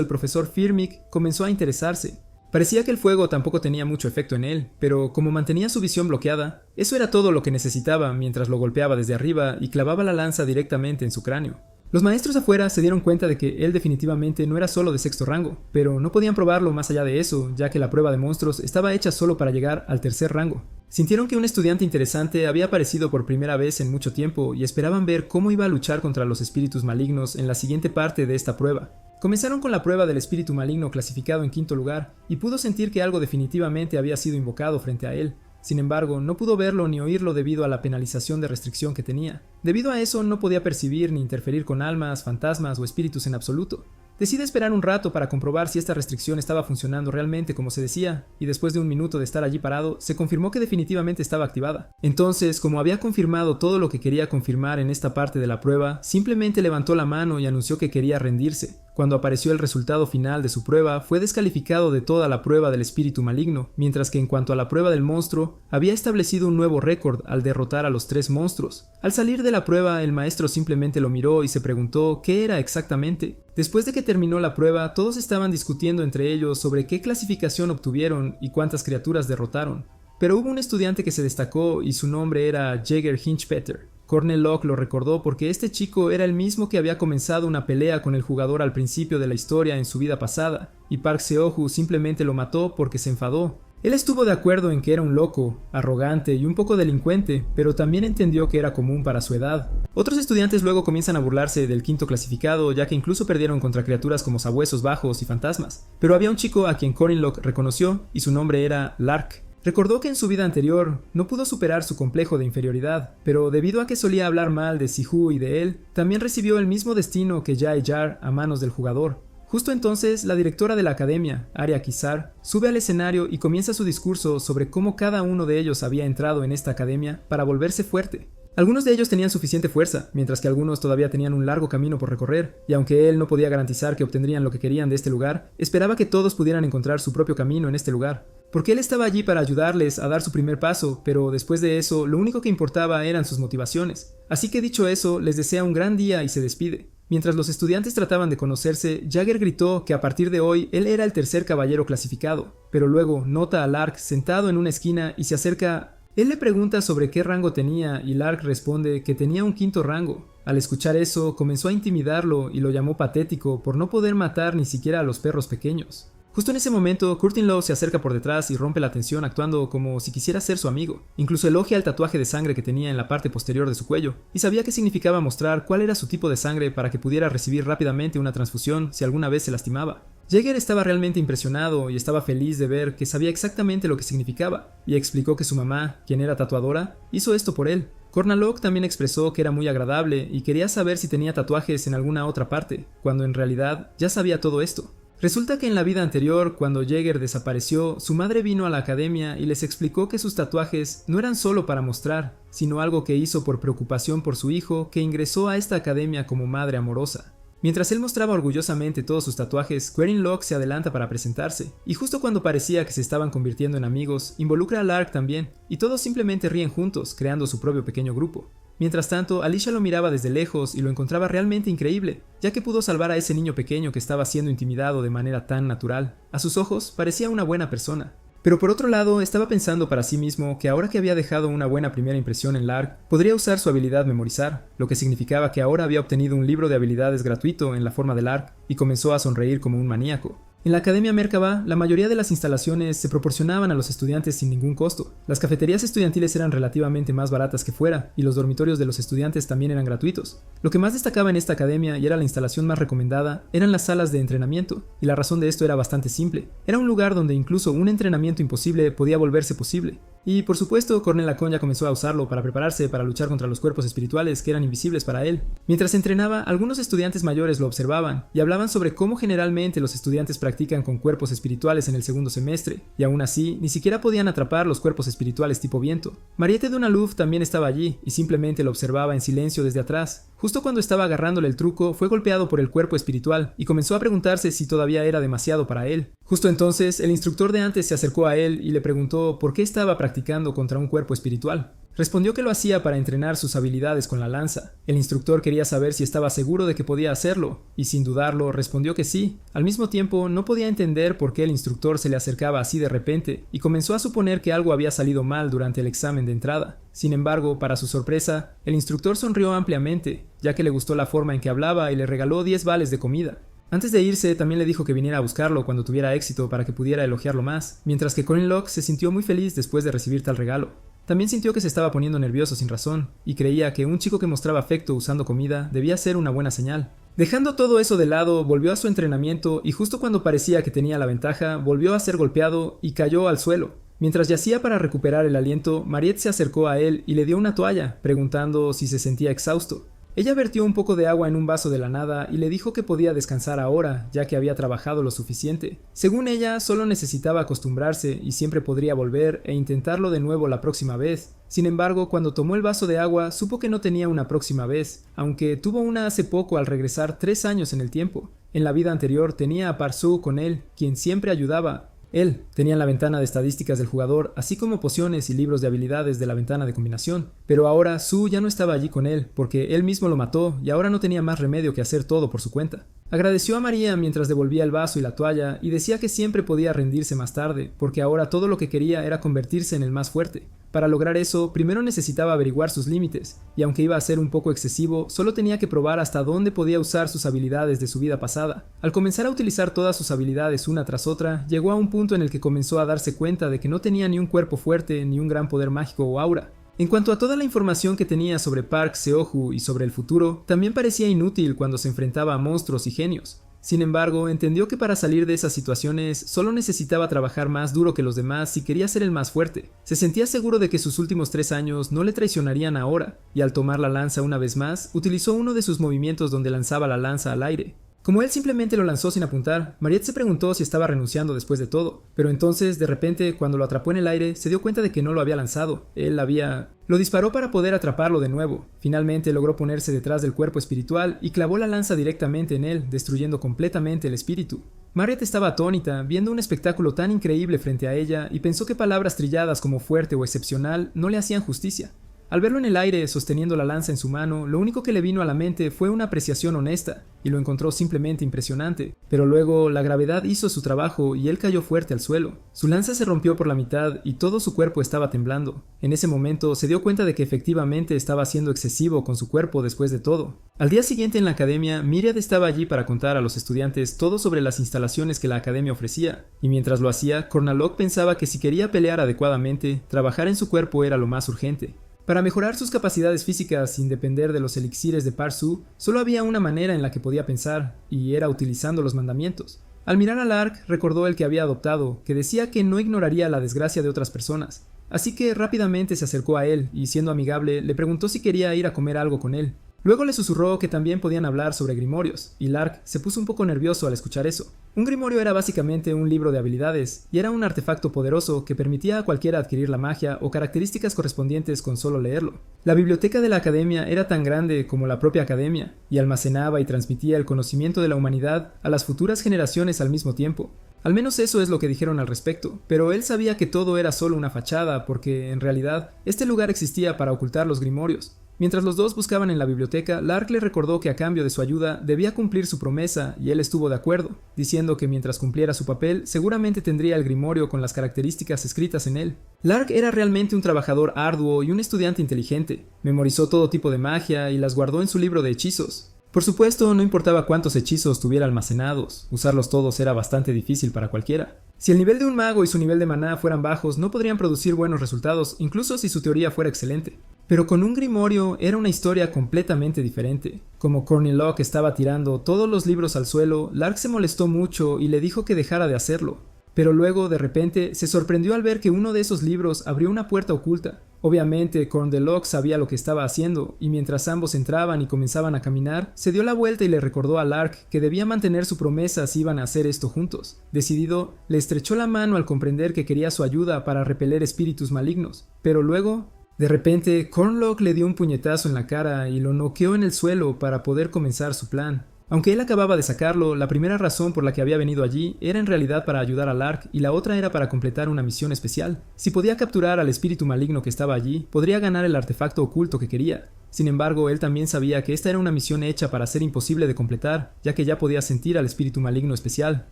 el profesor Firmik comenzó a interesarse. Parecía que el fuego tampoco tenía mucho efecto en él, pero como mantenía su visión bloqueada, eso era todo lo que necesitaba mientras lo golpeaba desde arriba y clavaba la lanza directamente en su cráneo. Los maestros afuera se dieron cuenta de que él definitivamente no era solo de 6º rango, pero no podían probarlo más allá de eso, ya que la prueba de monstruos estaba hecha solo para llegar al 3er rango. Sintieron que un estudiante interesante había aparecido por primera vez en mucho tiempo y esperaban ver cómo iba a luchar contra los espíritus malignos en la siguiente parte de esta prueba. Comenzaron con la prueba del espíritu maligno clasificado en 5º lugar, y pudo sentir que algo definitivamente había sido invocado frente a él. Sin embargo, no pudo verlo ni oírlo debido a la penalización de restricción que tenía. Debido a eso, no podía percibir ni interferir con almas, fantasmas o espíritus en absoluto. Decide esperar un rato para comprobar si esta restricción estaba funcionando realmente como se decía, y después de un minuto de estar allí parado, se confirmó que definitivamente estaba activada. Entonces, como había confirmado todo lo que quería confirmar en esta parte de la prueba, simplemente levantó la mano y anunció que quería rendirse. Cuando apareció el resultado final de su prueba, fue descalificado de toda la prueba del espíritu maligno, mientras que en cuanto a la prueba del monstruo, había establecido un nuevo récord al derrotar a los 3 monstruos. Al salir de la prueba, el maestro simplemente lo miró y se preguntó qué era exactamente. Después de que terminó la prueba, todos estaban discutiendo entre ellos sobre qué clasificación obtuvieron y cuántas criaturas derrotaron. Pero hubo un estudiante que se destacó y su nombre era Jaeger Hinchpeter. Cornel Locke lo recordó porque este chico era el mismo que había comenzado una pelea con el jugador al principio de la historia en su vida pasada, y Park Seo-Hoo simplemente lo mató porque se enfadó. Él estuvo de acuerdo en que era un loco, arrogante y un poco delincuente, pero también entendió que era común para su edad. Otros estudiantes luego comienzan a burlarse del 5º clasificado, ya que incluso perdieron contra criaturas como sabuesos bajos y fantasmas. Pero había un chico a quien Cornel Locke reconoció, y su nombre era Lark. Recordó que en su vida anterior no pudo superar su complejo de inferioridad, pero debido a que solía hablar mal de Sihu y de él, también recibió el mismo destino que Jae Jar a manos del jugador. Justo entonces, la directora de la academia, Arya Kizar, sube al escenario y comienza su discurso sobre cómo cada uno de ellos había entrado en esta academia para volverse fuerte. Algunos de ellos tenían suficiente fuerza, mientras que algunos todavía tenían un largo camino por recorrer, y aunque él no podía garantizar que obtendrían lo que querían de este lugar, esperaba que todos pudieran encontrar su propio camino en este lugar. Porque él estaba allí para ayudarles a dar su primer paso, pero después de eso, lo único que importaba eran sus motivaciones. Así que dicho eso, les desea un gran día y se despide. Mientras los estudiantes trataban de conocerse, Jaeger gritó que a partir de hoy él era el 3er caballero clasificado, pero luego nota a Lark sentado en una esquina y se acerca. Él le pregunta sobre qué rango tenía y Lark responde que tenía un 5º rango. Al escuchar eso, comenzó a intimidarlo y lo llamó patético por no poder matar ni siquiera a los perros pequeños. Justo en ese momento, Curtin Law se acerca por detrás y rompe la tensión actuando como si quisiera ser su amigo. Incluso elogia el tatuaje de sangre que tenía en la parte posterior de su cuello, y sabía que significaba mostrar cuál era su tipo de sangre para que pudiera recibir rápidamente una transfusión si alguna vez se lastimaba. Jaeger estaba realmente impresionado y estaba feliz de ver que sabía exactamente lo que significaba, y explicó que su mamá, quien era tatuadora, hizo esto por él. Cornel Locke también expresó que era muy agradable y quería saber si tenía tatuajes en alguna otra parte, cuando en realidad ya sabía todo esto. Resulta que en la vida anterior, cuando Jaeger desapareció, su madre vino a la academia y les explicó que sus tatuajes no eran solo para mostrar, sino algo que hizo por preocupación por su hijo que ingresó a esta academia como madre amorosa. Mientras él mostraba orgullosamente todos sus tatuajes, Cornel Locke se adelanta para presentarse, y justo cuando parecía que se estaban convirtiendo en amigos, involucra a Lark también, y todos simplemente ríen juntos, creando su propio pequeño grupo. Mientras tanto, Alicia lo miraba desde lejos y lo encontraba realmente increíble, ya que pudo salvar a ese niño pequeño que estaba siendo intimidado de manera tan natural. A sus ojos, parecía una buena persona. Pero por otro lado, estaba pensando para sí mismo que ahora que había dejado una buena primera impresión en Lark, podría usar su habilidad memorizar, lo que significaba que ahora había obtenido un libro de habilidades gratuito en la forma de Lark, y comenzó a sonreír como un maníaco. En la Academia Merkaba, la mayoría de las instalaciones se proporcionaban a los estudiantes sin ningún costo. Las cafeterías estudiantiles eran relativamente más baratas que fuera, y los dormitorios de los estudiantes también eran gratuitos. Lo que más destacaba en esta academia, y era la instalación más recomendada, eran las salas de entrenamiento, y la razón de esto era bastante simple. Era un lugar donde incluso un entrenamiento imposible podía volverse posible. Y por supuesto, Cornel Lacon ya comenzó a usarlo para prepararse para luchar contra los cuerpos espirituales que eran invisibles para él. Mientras entrenaba, algunos estudiantes mayores lo observaban y hablaban sobre cómo generalmente los estudiantes practican con cuerpos espirituales en el segundo semestre, y aún así, ni siquiera podían atrapar los cuerpos espirituales tipo viento. Mariette Dunalouf también estaba allí y simplemente lo observaba en silencio desde atrás. Justo cuando estaba agarrándole el truco, fue golpeado por el cuerpo espiritual y comenzó a preguntarse si todavía era demasiado para él. Justo entonces, el instructor de antes se acercó a él y le preguntó por qué estaba practicando contra un cuerpo espiritual. Respondió que lo hacía para entrenar sus habilidades con la lanza. El instructor quería saber si estaba seguro de que podía hacerlo, y sin dudarlo respondió que sí. Al mismo tiempo, no podía entender por qué el instructor se le acercaba así de repente, y comenzó a suponer que algo había salido mal durante el examen de entrada. Sin embargo, para su sorpresa, el instructor sonrió ampliamente, ya que le gustó la forma en que hablaba y le regaló 10 vales de comida. Antes de irse, también le dijo que viniera a buscarlo cuando tuviera éxito para que pudiera elogiarlo más, mientras que Corinne Locke se sintió muy feliz después de recibir tal regalo. También sintió que se estaba poniendo nervioso sin razón, y creía que un chico que mostraba afecto usando comida debía ser una buena señal. Dejando todo eso de lado, volvió a su entrenamiento y justo cuando parecía que tenía la ventaja, volvió a ser golpeado y cayó al suelo. Mientras yacía para recuperar el aliento, Mariette se acercó a él y le dio una toalla, preguntando si se sentía exhausto. Ella vertió un poco de agua en un vaso de la nada y le dijo que podía descansar ahora, ya que había trabajado lo suficiente. Según ella, solo necesitaba acostumbrarse y siempre podría volver e intentarlo de nuevo la próxima vez. Sin embargo, cuando tomó el vaso de agua, supo que no tenía una próxima vez, aunque tuvo una hace poco al regresar 3 años en el tiempo. En la vida anterior tenía a Parsu con él, quien siempre ayudaba. Él tenía la ventana de estadísticas del jugador, así como pociones y libros de habilidades de la ventana de combinación. Pero ahora Su ya no estaba allí con él, porque él mismo lo mató y ahora no tenía más remedio que hacer todo por su cuenta. Agradeció a María mientras devolvía el vaso y la toalla y decía que siempre podía rendirse más tarde, porque ahora todo lo que quería era convertirse en el más fuerte. Para lograr eso, primero necesitaba averiguar sus límites, y aunque iba a ser un poco excesivo, solo tenía que probar hasta dónde podía usar sus habilidades de su vida pasada. Al comenzar a utilizar todas sus habilidades una tras otra, llegó a un punto en el que comenzó a darse cuenta de que no tenía ni un cuerpo fuerte ni un gran poder mágico o aura. En cuanto a toda la información que tenía sobre Park Seo-Hoo y sobre el futuro, también parecía inútil cuando se enfrentaba a monstruos y genios. Sin embargo, entendió que para salir de esas situaciones solo necesitaba trabajar más duro que los demás si quería ser el más fuerte. Se sentía seguro de que sus últimos 3 años no le traicionarían ahora, y al tomar la lanza una vez más, utilizó uno de sus movimientos donde lanzaba la lanza al aire. Como él simplemente lo lanzó sin apuntar, Mariette se preguntó si estaba renunciando después de todo, pero entonces, de repente, cuando lo atrapó en el aire, se dio cuenta de que no lo había lanzado, Lo disparó para poder atraparlo de nuevo. Finalmente logró ponerse detrás del cuerpo espiritual y clavó la lanza directamente en él, destruyendo completamente el espíritu. Mariette estaba atónita, viendo un espectáculo tan increíble frente a ella, y pensó que palabras trilladas como fuerte o excepcional no le hacían justicia. Al verlo en el aire, sosteniendo la lanza en su mano, lo único que le vino a la mente fue una apreciación honesta, y lo encontró simplemente impresionante. Pero luego, la gravedad hizo su trabajo y él cayó fuerte al suelo. Su lanza se rompió por la mitad y todo su cuerpo estaba temblando. En ese momento, se dio cuenta de que efectivamente estaba siendo excesivo con su cuerpo después de todo. Al día siguiente en la academia, Myriad estaba allí para contar a los estudiantes todo sobre las instalaciones que la academia ofrecía, y mientras lo hacía, Cornel Locke pensaba que si quería pelear adecuadamente, trabajar en su cuerpo era lo más urgente. Para mejorar sus capacidades físicas sin depender de los elixires de Parsu, solo había una manera en la que podía pensar, y era utilizando los mandamientos. Al mirar a Lark, recordó el que había adoptado, que decía que no ignoraría la desgracia de otras personas. Así que rápidamente se acercó a él y, siendo amigable, le preguntó si quería ir a comer algo con él. Luego le susurró que también podían hablar sobre grimorios, y Lark se puso un poco nervioso al escuchar eso. Un grimorio era básicamente un libro de habilidades, y era un artefacto poderoso que permitía a cualquiera adquirir la magia o características correspondientes con solo leerlo. La biblioteca de la academia era tan grande como la propia academia, y almacenaba y transmitía el conocimiento de la humanidad a las futuras generaciones al mismo tiempo. Al menos eso es lo que dijeron al respecto, pero él sabía que todo era solo una fachada porque, en realidad, este lugar existía para ocultar los grimorios. Mientras los dos buscaban en la biblioteca, Lark le recordó que a cambio de su ayuda debía cumplir su promesa y él estuvo de acuerdo, diciendo que mientras cumpliera su papel seguramente tendría el grimorio con las características escritas en él. Lark era realmente un trabajador arduo y un estudiante inteligente. Memorizó todo tipo de magia y las guardó en su libro de hechizos. Por supuesto, no importaba cuántos hechizos tuviera almacenados, usarlos todos era bastante difícil para cualquiera. Si el nivel de un mago y su nivel de maná fueran bajos, no podrían producir buenos resultados, incluso si su teoría fuera excelente. Pero con un grimorio era una historia completamente diferente. Como Courtney Locke estaba tirando todos los libros al suelo, Lark se molestó mucho y le dijo que dejara de hacerlo. Pero luego, de repente, se sorprendió al ver que uno de esos libros abrió una puerta oculta. Obviamente, Courtney Locke sabía lo que estaba haciendo, y mientras ambos entraban y comenzaban a caminar, se dio la vuelta y le recordó a Lark que debía mantener su promesa si iban a hacer esto juntos. Decidido, le estrechó la mano al comprender que quería su ayuda para repeler espíritus malignos. Pero luego, de repente, Courtney Locke le dio un puñetazo en la cara y lo noqueó en el suelo para poder comenzar su plan. Aunque él acababa de sacarlo, la primera razón por la que había venido allí era en realidad para ayudar a Lark y la otra era para completar una misión especial. Si podía capturar al espíritu maligno que estaba allí, podría ganar el artefacto oculto que quería. Sin embargo, él también sabía que esta era una misión hecha para ser imposible de completar, ya que ya podía sentir al espíritu maligno especial,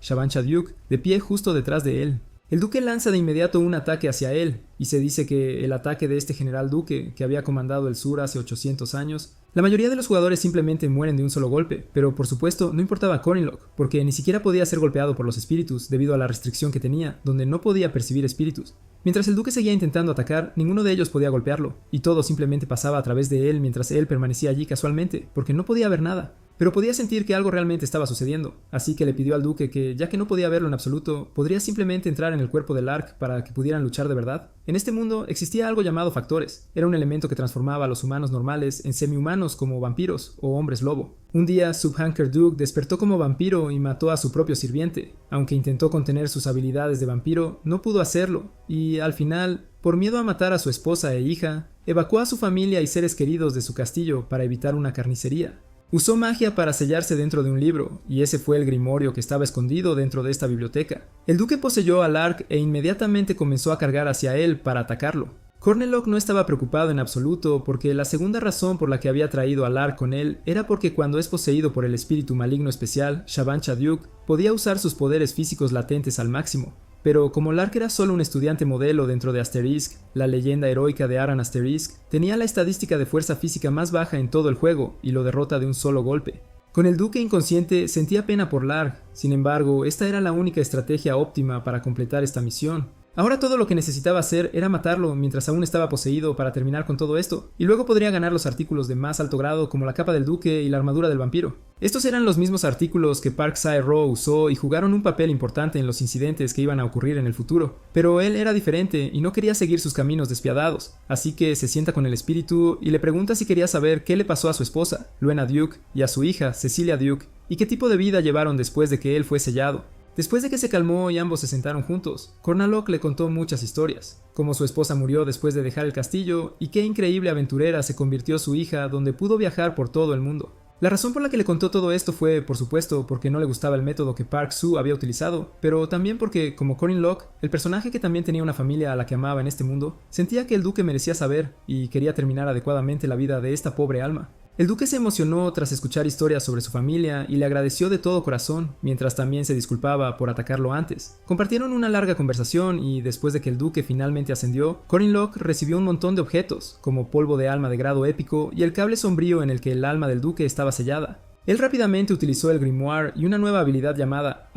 Shabancha Duke, de pie justo detrás de él. El duque lanza de inmediato un ataque hacia él, y se dice que el ataque de este general duque, que había comandado el sur hace 800 años, la mayoría de los jugadores simplemente mueren de un solo golpe, pero por supuesto no importaba a Courtney Locke, porque ni siquiera podía ser golpeado por los espíritus debido a la restricción que tenía, donde no podía percibir espíritus. Mientras el duque seguía intentando atacar, ninguno de ellos podía golpearlo, y todo simplemente pasaba a través de él mientras él permanecía allí casualmente, porque no podía ver nada. Pero podía sentir que algo realmente estaba sucediendo, así que le pidió al duque que, ya que no podía verlo en absoluto, podría simplemente entrar en el cuerpo de Lark para que pudieran luchar de verdad. En este mundo existía algo llamado factores, era un elemento que transformaba a los humanos normales en semi-humanos como vampiros o hombres lobo. Un día, Subhanker Duke despertó como vampiro y mató a su propio sirviente. Aunque intentó contener sus habilidades de vampiro, no pudo hacerlo, y al final, por miedo a matar a su esposa e hija, evacuó a su familia y seres queridos de su castillo para evitar una carnicería. Usó magia para sellarse dentro de un libro, y ese fue el grimorio que estaba escondido dentro de esta biblioteca. El duque poseyó a Lark e inmediatamente comenzó a cargar hacia él para atacarlo. Courtney Locke no estaba preocupado en absoluto porque la segunda razón por la que había traído a Lark con él era porque cuando es poseído por el espíritu maligno especial, Shabancha Duke, podía usar sus poderes físicos latentes al máximo. Pero como Lark era solo un estudiante modelo dentro de Asterisk, la leyenda heroica de Aran Asterisk, tenía la estadística de fuerza física más baja en todo el juego y lo derrota de un solo golpe. Con el duque inconsciente sentía pena por Lark, sin embargo, esta era la única estrategia óptima para completar esta misión. Ahora todo lo que necesitaba hacer era matarlo mientras aún estaba poseído para terminar con todo esto, y luego podría ganar los artículos de más alto grado como la capa del duque y la armadura del vampiro. Estos eran los mismos artículos que Park Sae-ro usó y jugaron un papel importante en los incidentes que iban a ocurrir en el futuro, pero él era diferente y no quería seguir sus caminos despiadados, así que se sienta con el espíritu y le pregunta si quería saber qué le pasó a su esposa, Luena Duke, y a su hija, Cecilia Duke, y qué tipo de vida llevaron después de que él fue sellado. Después de que se calmó y ambos se sentaron juntos, Courtney Locke le contó muchas historias, cómo su esposa murió después de dejar el castillo y qué increíble aventurera se convirtió su hija donde pudo viajar por todo el mundo. La razón por la que le contó todo esto fue, por supuesto, porque no le gustaba el método que Park Soo había utilizado, pero también porque, como Courtney Locke, el personaje que también tenía una familia a la que amaba en este mundo, sentía que el duque merecía saber y quería terminar adecuadamente la vida de esta pobre alma. El duque se emocionó tras escuchar historias sobre su familia y le agradeció de todo corazón, mientras también se disculpaba por atacarlo antes. Compartieron una larga conversación y después de que el duque finalmente ascendió, Courtney Locke recibió un montón de objetos, como polvo de alma de grado épico y el cable sombrío en el que el alma del duque estaba sellada. Él rápidamente utilizó el grimoire y una nueva habilidad llamada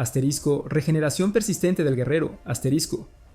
Regeneración persistente del guerrero,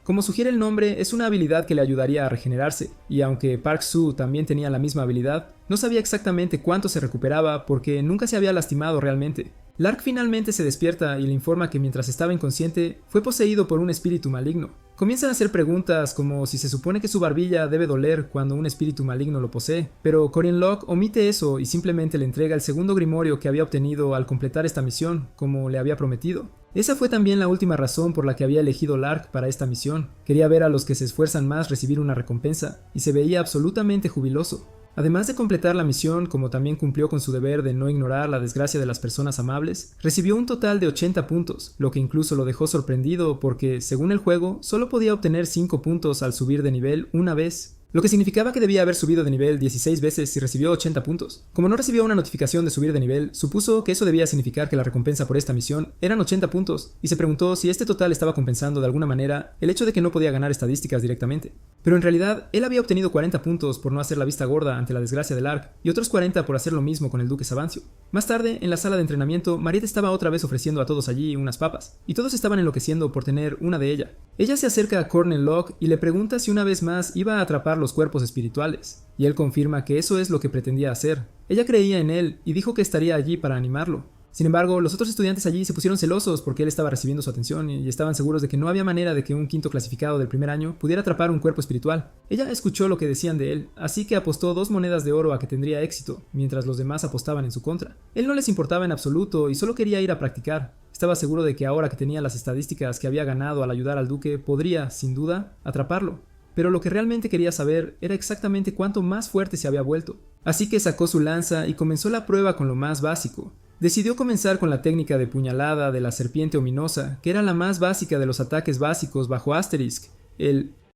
Como sugiere el nombre, es una habilidad que le ayudaría a regenerarse, y aunque Park Soo también tenía la misma habilidad, no sabía exactamente cuánto se recuperaba porque nunca se había lastimado realmente. Lark finalmente se despierta y le informa que mientras estaba inconsciente, fue poseído por un espíritu maligno. Comienzan a hacer preguntas como si se supone que su barbilla debe doler cuando un espíritu maligno lo posee, pero Courtney Locke omite eso y simplemente le entrega el segundo grimorio que había obtenido al completar esta misión, como le había prometido. Esa fue también la última razón por la que había elegido Lark para esta misión. Quería ver a los que se esfuerzan más recibir una recompensa, y se veía absolutamente jubiloso. Además de completar la misión, como también cumplió con su deber de no ignorar la desgracia de las personas amables, recibió un total de 80 puntos, lo que incluso lo dejó sorprendido porque, según el juego, solo podía obtener 5 puntos al subir de nivel una vez. lo que significaba que debía haber subido de nivel 16 veces y recibió 80 puntos. Como no recibió una notificación de subir de nivel, supuso que eso debía significar que la recompensa por esta misión eran 80 puntos, y se preguntó si este total estaba compensando de alguna manera el hecho de que no podía ganar estadísticas directamente. Pero en realidad, él había obtenido 40 puntos por no hacer la vista gorda ante la desgracia del Ark, y otros 40 por hacer lo mismo con el Duque Sabancio. Más tarde, en la sala de entrenamiento, Mariette estaba otra vez ofreciendo a todos allí unas papas, y todos estaban enloqueciendo por tener una de ellas. Ella se acerca a Cornel Locke y le pregunta si una vez más iba a atrapar los cuerpos espirituales, y él confirma que eso es lo que pretendía hacer. Ella creía en él y dijo que estaría allí para animarlo. Sin embargo, los otros estudiantes allí se pusieron celosos porque él estaba recibiendo su atención y estaban seguros de que no había manera de que un quinto clasificado del primer año pudiera atrapar un cuerpo espiritual. Ella escuchó lo que decían de él, así que apostó 2 monedas de oro a que tendría éxito, mientras los demás apostaban en su contra. Él no les importaba en absoluto y solo quería ir a practicar. Estaba seguro de que ahora que tenía las estadísticas que había ganado al ayudar al duque, podría, sin duda, atraparlo. Pero lo que realmente quería saber era exactamente cuánto más fuerte se había vuelto. Así que sacó su lanza y comenzó la prueba con lo más básico. Decidió comenzar con la técnica de puñalada de la serpiente ominosa, que era la más básica de los ataques básicos bajo Asterisk, el